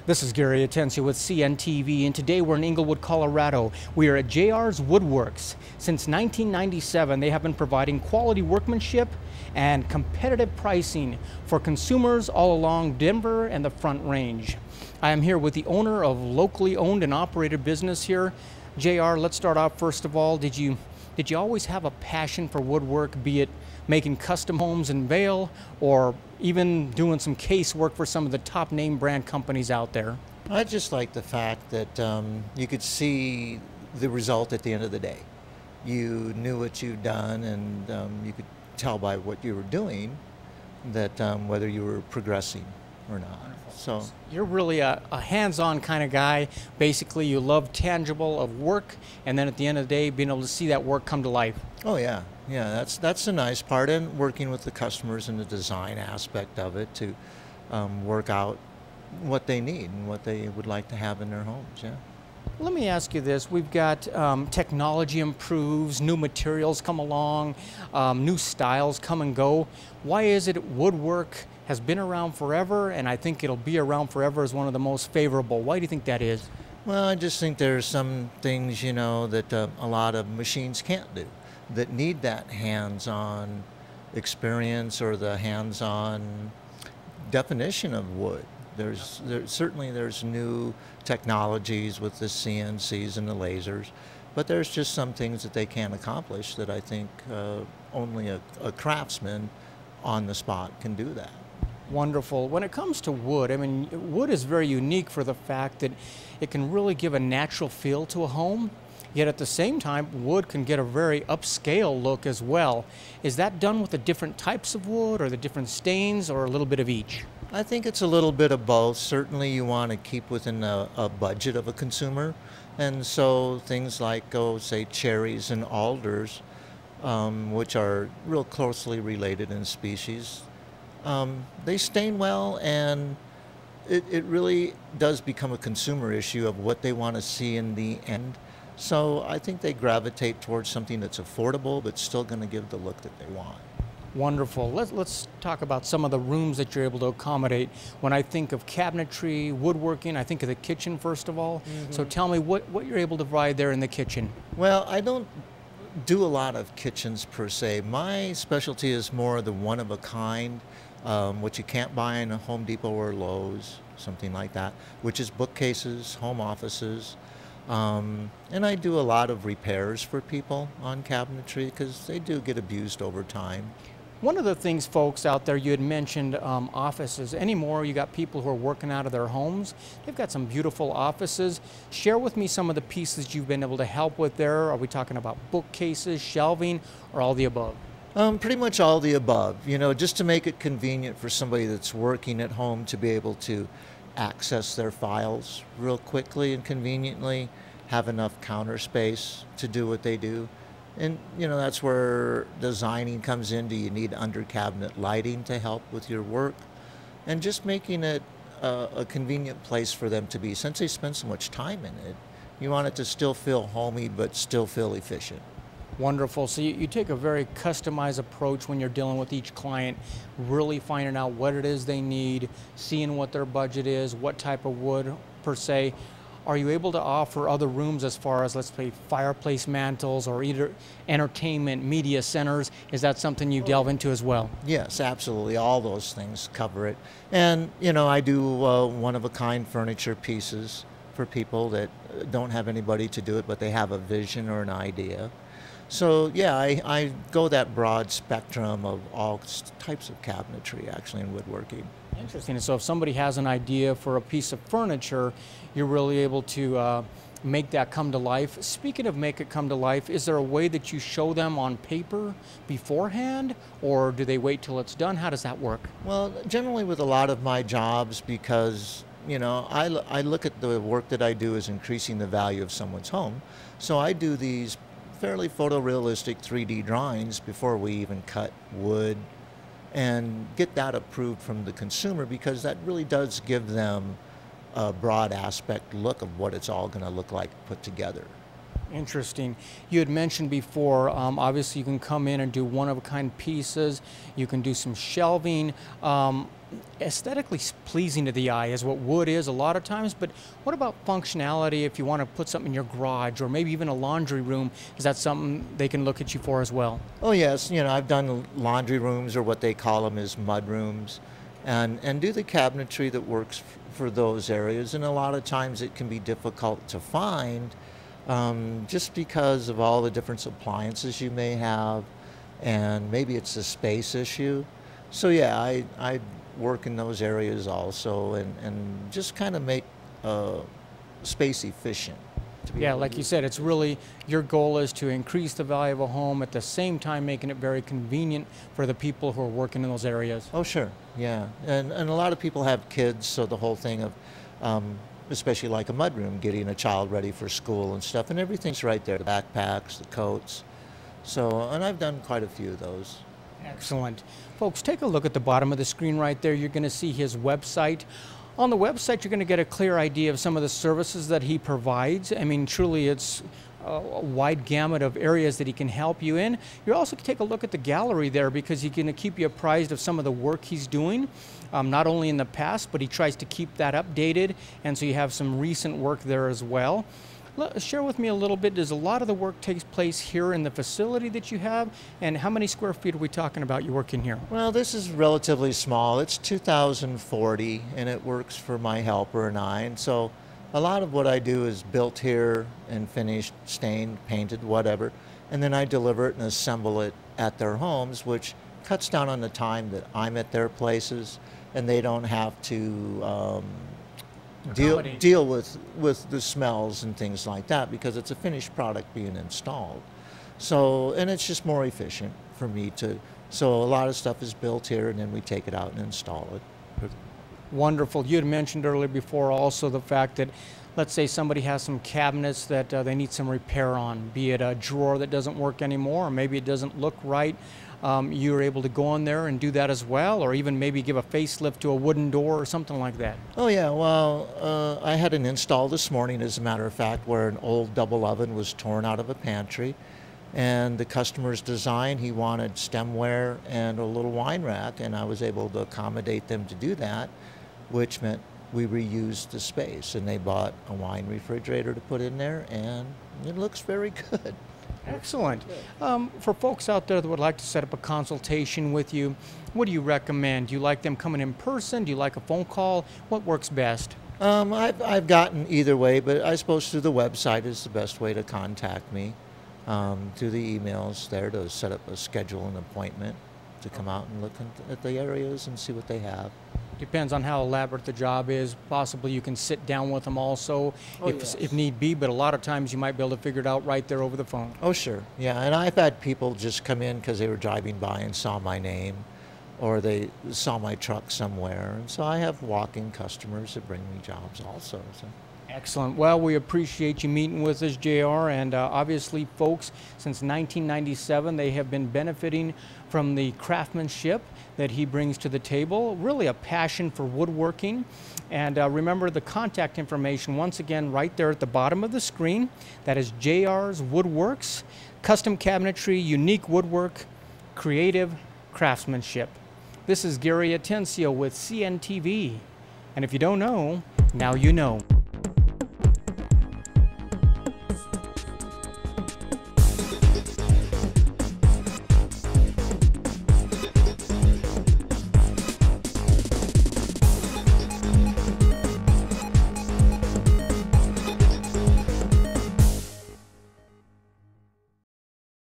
This is Gary Atencio with CNTV, and today we're in Englewood, Colorado. We are at J.R.S Woodworx. Since 1997, they have been providing quality workmanship and competitive pricing for consumers all along Denver and the Front Range. I am here with the owner of locally owned and operated business here. J.R., let's start off first of all. Did you always have a passion for woodwork, be it making custom homes in Vail or even doing some case work for some of the top name brand companies out there? I just like the fact that you could see the result at the end of the day. You knew what you'd done, and you could tell by what you were doing that whether you were progressing or not. So you're really a hands-on kind of guy. Basically, you love tangible of work, and then at the end of the day, being able to see that work come to life. Oh yeah, that's the nice part, and working with the customers in the design aspect of it to work out what they need and what they would like to have in their homes. Yeah. Let me ask you this. We've got technology improves, new materials come along, new styles come and go. Why is it woodwork has been around forever, and I think it'll be around forever as one of the most favorable? Why do you think that is? Well, I just think there's some things, that a lot of machines can't do, that need that hands-on experience or the hands-on definition of wood. Certainly there's new technologies with the CNCs and the lasers, but there's just some things that they can't accomplish that I think only a craftsman on the spot can do that. Wonderful. When it comes to wood, I mean, wood is very unique for the fact that it can really give a natural feel to a home, yet at the same time, wood can get a very upscale look as well. Is that done with the different types of wood or the different stains or a little bit of each? I think it's a little bit of both. Certainly you want to keep within a budget of a consumer, and so things like, say, cherries and alders, which are real closely related in species, they stain well, and it really does become a consumer issue of what they want to see in the end. So I think they gravitate towards something that's affordable but still going to give the look that they want. Wonderful. Let's talk about some of the rooms that you're able to accommodate. When I think of cabinetry, woodworking, I think of the kitchen first of all. So tell me what you're able to provide there in the kitchen. Well, I don't do a lot of kitchens per se. My specialty is more the one-of-a-kind, what you can't buy in a Home Depot or Lowe's, something like that, which is bookcases, home offices. And I do a lot of repairs for people on cabinetry because they do get abused over time. One of the things, folks out there, you had mentioned offices. Anymore, you got people who are working out of their homes. They've got some beautiful offices. Share with me some of the pieces you've been able to help with there. Are we talking about bookcases, shelving, or all the above? Pretty much all the above, just to make it convenient for somebody that's working at home to be able to access their files real quickly and conveniently, have enough counter space to do what they do. And that's where designing comes in. Do you need under cabinet lighting to help with your work? And just making it a convenient place for them to be. Since they spend so much time in it, you want it to still feel homey but still feel efficient. Wonderful. So you take a very customized approach when you're dealing with each client, really finding out what it is they need, seeing what their budget is, what type of wood per se. Are you able to offer other rooms as far as, let's say, fireplace mantles or either entertainment, media centers? Is that something you delve into as well? Yes, absolutely. All those things cover it. And, I do one-of-a-kind furniture pieces for people that don't have anybody to do it, but they have a vision or an idea. So, yeah, I go that broad spectrum of all types of cabinetry, actually, in woodworking. Interesting. So if somebody has an idea for a piece of furniture, you're really able to make that come to life. Speaking of make it come to life, is there a way that you show them on paper beforehand, or do they wait till it's done? How does that work? Well, generally with a lot of my jobs, because I look at the work that I do as increasing the value of someone's home. So I do these fairly photorealistic 3D drawings before we even cut wood and get that approved from the consumer, because that really does give them a broad aspect look of what it's all going to look like put together. Interesting. You had mentioned before, obviously you can come in and do one-of-a-kind pieces. You can do some shelving. Aesthetically pleasing to the eye is what wood is a lot of times, but what about functionality if you want to put something in your garage or maybe even a laundry room? Is that something they can look at you for as well? Oh yes, you know, I've done laundry rooms, or what they call them is mud rooms, and do the cabinetry that works for those areas. And a lot of times it can be difficult to find, just because of all the different appliances you may have, and maybe it's a space issue. So yeah, I work in those areas also, and just kind of make space efficient. Yeah, like you said, it's really, your goal is to increase the value of a home, at the same time making it very convenient for the people who are working in those areas. Oh sure, yeah, and a lot of people have kids, so the whole thing of especially like a mudroom, getting a child ready for school and stuff, and everything's right there, the backpacks, the coats. So, and I've done quite a few of those. Excellent. Folks, take a look at the bottom of the screen right there. You're going to see his website. On the website, you're going to get a clear idea of some of the services that he provides. I mean, truly, it's a wide gamut of areas that he can help you in. You also can take a look at the gallery there, because he's going to keep you apprised of some of the work he's doing, not only in the past, but he tries to keep that updated, and so you have some recent work there as well. Share with me a little bit, does a lot of the work takes place here in the facility that you have, and how many square feet are we talking about you working here? Well, this is relatively small. It's 2,040, and it works for my helper and I. And so a lot of what I do is built here and finished, stained, painted, whatever, and then I deliver it and assemble it at their homes, which cuts down on the time that I'm at their places, and they don't have to deal with the smells and things like that, because it's a finished product being installed. So, and it's just more efficient for me to, so a lot of stuff is built here, and then we take it out and install it. Wonderful. You had mentioned earlier before also the fact that, let's say somebody has some cabinets that they need some repair on, be it a drawer that doesn't work anymore, or maybe it doesn't look right. You're able to go in there and do that as well, or even maybe give a facelift to a wooden door or something like that. Oh yeah, well, I had an install this morning, as a matter of fact, where an old double oven was torn out of a pantry, and the customer's design, he wanted stemware and a little wine rack, and I was able to accommodate them to do that, which meant we reused the space, and they bought a wine refrigerator to put in there, and it looks very good. Excellent. For folks out there that would like to set up a consultation with you, what do you recommend? Do you like them coming in person? Do you like a phone call? What works best? I've gotten either way, but I suppose through the website is the best way to contact me. Through the emails there, to set up a schedule an appointment to come out and look at the areas and see what they have. Depends on how elaborate the job is. Possibly you can sit down with them also, Yes. if need be, but a lot of times you might be able to figure it out right there over the phone. Oh sure, yeah, and I've had people just come in because they were driving by and saw my name, or they saw my truck somewhere, and so I have walk-in customers that bring me jobs also. So. Excellent. Well, we appreciate you meeting with us, JR, and obviously, folks, since 1997, they have been benefiting from the craftsmanship that he brings to the table, really a passion for woodworking. And remember the contact information, once again, right there at the bottom of the screen. That is J.R.S Woodworx, custom cabinetry, unique woodwork, creative craftsmanship. This is Gary Atencio with CNTV. And if you don't know, now you know.